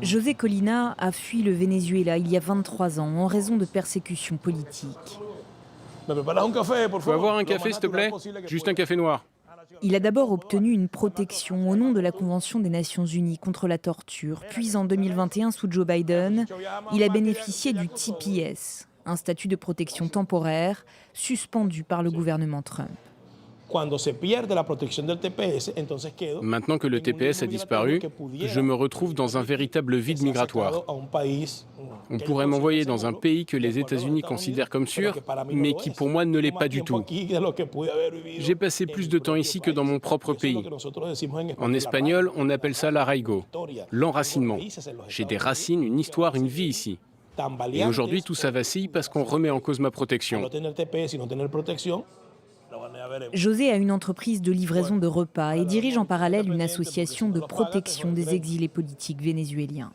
José Colina a fui le Venezuela il y a 23 ans en raison de persécutions politiques. Faut avoir un café, s'il te plaît? Juste un café noir. Il a d'abord obtenu une protection au nom de la Convention des Nations Unies contre la torture, puis en 2021, sous Joe Biden, il a bénéficié du TPS, un statut de protection temporaire suspendu par le gouvernement Trump. Maintenant que le TPS a disparu, je me retrouve dans un véritable vide migratoire. On pourrait m'envoyer dans un pays que les États-Unis considèrent comme sûr, mais qui pour moi ne l'est pas du tout. J'ai passé plus de temps ici que dans mon propre pays. En espagnol, on appelle ça l'arraigo, l'enracinement. J'ai des racines, une histoire, une vie ici. Et aujourd'hui, tout ça vacille parce qu'on remet en cause ma protection. José a une entreprise de livraison de repas et dirige en parallèle une association de protection des exilés politiques vénézuéliens.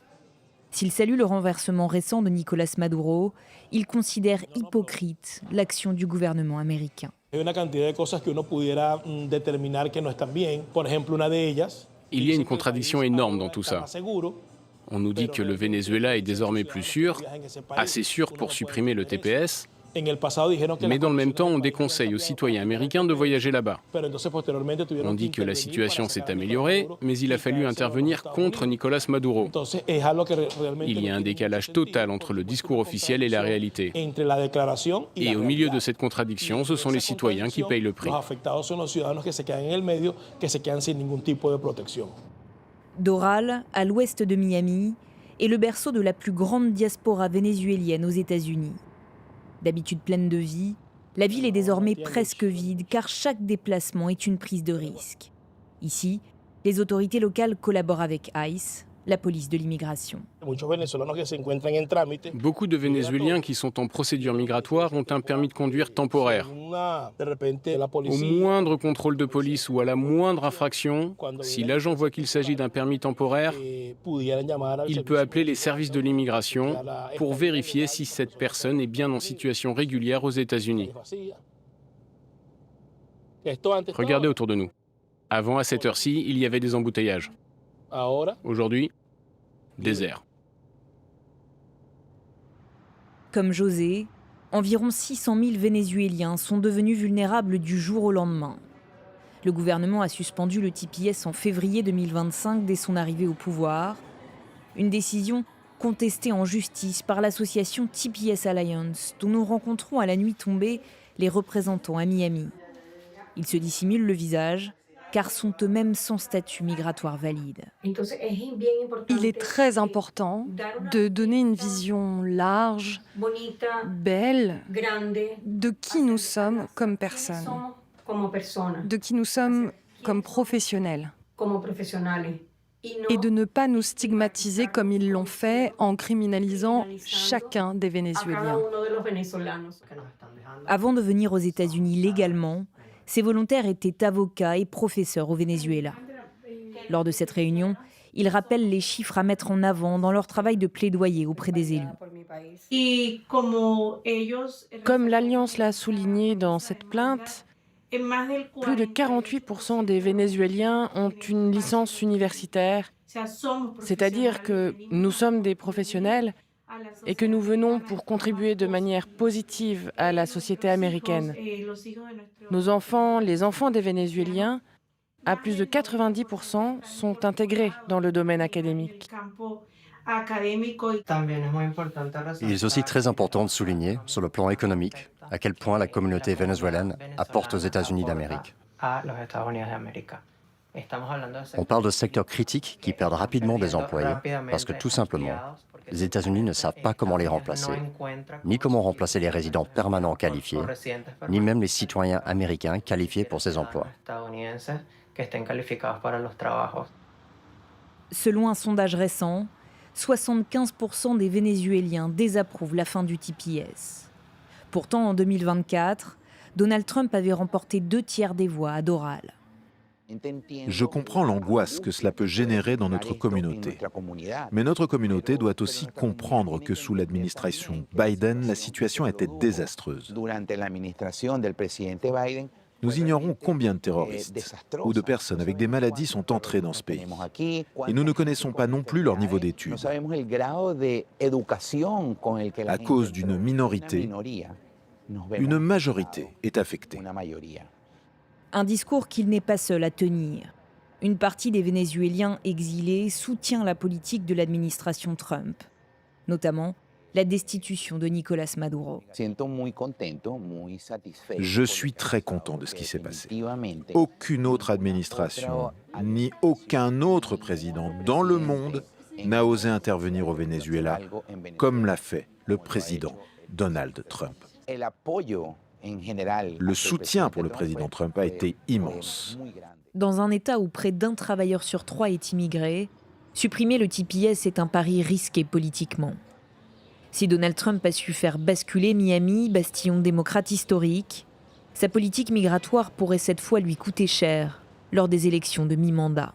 S'il salue le renversement récent de Nicolás Maduro, il considère hypocrite l'action du gouvernement américain. Il y a une contradiction énorme dans tout ça. On nous dit que le Venezuela est désormais plus sûr, assez sûr pour supprimer le TPS, mais dans le même temps, on déconseille aux citoyens américains de voyager là-bas. On dit que la situation s'est améliorée, mais il a fallu intervenir contre Nicolás Maduro. Il y a un décalage total entre le discours officiel et la réalité. Et au milieu de cette contradiction, ce sont les citoyens qui payent le prix. Doral, à l'ouest de Miami, est le berceau de la plus grande diaspora vénézuélienne aux États-Unis. D'habitude pleine de vie, la ville est désormais presque vide car chaque déplacement est une prise de risque. Ici, les autorités locales collaborent avec ICE, la police de l'immigration. Beaucoup de Vénézuéliens qui sont en procédure migratoire ont un permis de conduire temporaire. Au moindre contrôle de police ou à la moindre infraction, si l'agent voit qu'il s'agit d'un permis temporaire, il peut appeler les services de l'immigration pour vérifier si cette personne est bien en situation régulière aux États-Unis. Regardez autour de nous. Avant, à cette heure-ci, il y avait des embouteillages. Aujourd'hui, désert. Comme José, environ 600 000 Vénézuéliens sont devenus vulnérables du jour au lendemain. Le gouvernement a suspendu le TPS en février 2025 dès son arrivée au pouvoir. Une décision contestée en justice par l'association TPS Alliance, dont nous rencontrons à la nuit tombée les représentants à Miami. Ils se dissimulent le visage, car sont eux-mêmes sans statut migratoire valide. Il est très important de donner une vision large, belle, de qui nous sommes comme personnes, de qui nous sommes comme professionnels, et de ne pas nous stigmatiser comme ils l'ont fait en criminalisant chacun des Vénézuéliens. Avant de venir aux États-Unis légalement, ces volontaires étaient avocats et professeurs au Venezuela. Lors de cette réunion, ils rappellent les chiffres à mettre en avant dans leur travail de plaidoyer auprès des élus. Comme l'Alliance l'a souligné dans cette plainte, plus de 48% des Vénézuéliens ont une licence universitaire, c'est-à-dire que nous sommes des professionnels et que nous venons pour contribuer de manière positive à la société américaine. Nos enfants, les enfants des Vénézuéliens, à plus de 90%, sont intégrés dans le domaine académique. Il est aussi très important de souligner, sur le plan économique, à quel point la communauté vénézuélienne apporte aux États-Unis d'Amérique. On parle de secteurs critiques qui perdent rapidement des employés parce que tout simplement, les États-Unis ne savent pas comment les remplacer, ni comment remplacer les résidents permanents qualifiés, ni même les citoyens américains qualifiés pour ces emplois. Selon un sondage récent, 75% des Vénézuéliens désapprouvent la fin du TPS. Pourtant, en 2024, Donald Trump avait remporté 2/3 des voix à Doral. Je comprends l'angoisse que cela peut générer dans notre communauté. Mais notre communauté doit aussi comprendre que sous l'administration Biden, la situation était désastreuse. Nous ignorons combien de terroristes ou de personnes avec des maladies sont entrés dans ce pays. Et nous ne connaissons pas non plus leur niveau d'études. À cause d'une minorité, une majorité est affectée. Un discours qu'il n'est pas seul à tenir. Une partie des Vénézuéliens exilés soutient la politique de l'administration Trump, notamment la destitution de Nicolás Maduro. Je suis très content de ce qui s'est passé. Aucune autre administration, ni aucun autre président dans le monde n'a osé intervenir au Venezuela comme l'a fait le président Donald Trump. Le soutien pour le président Trump a été immense. Dans un État où près d'un travailleur sur 3 est immigré, supprimer le TPS est un pari risqué politiquement. Si Donald Trump a su faire basculer Miami, bastillon démocrate historique, sa politique migratoire pourrait cette fois lui coûter cher lors des élections de mi-mandat.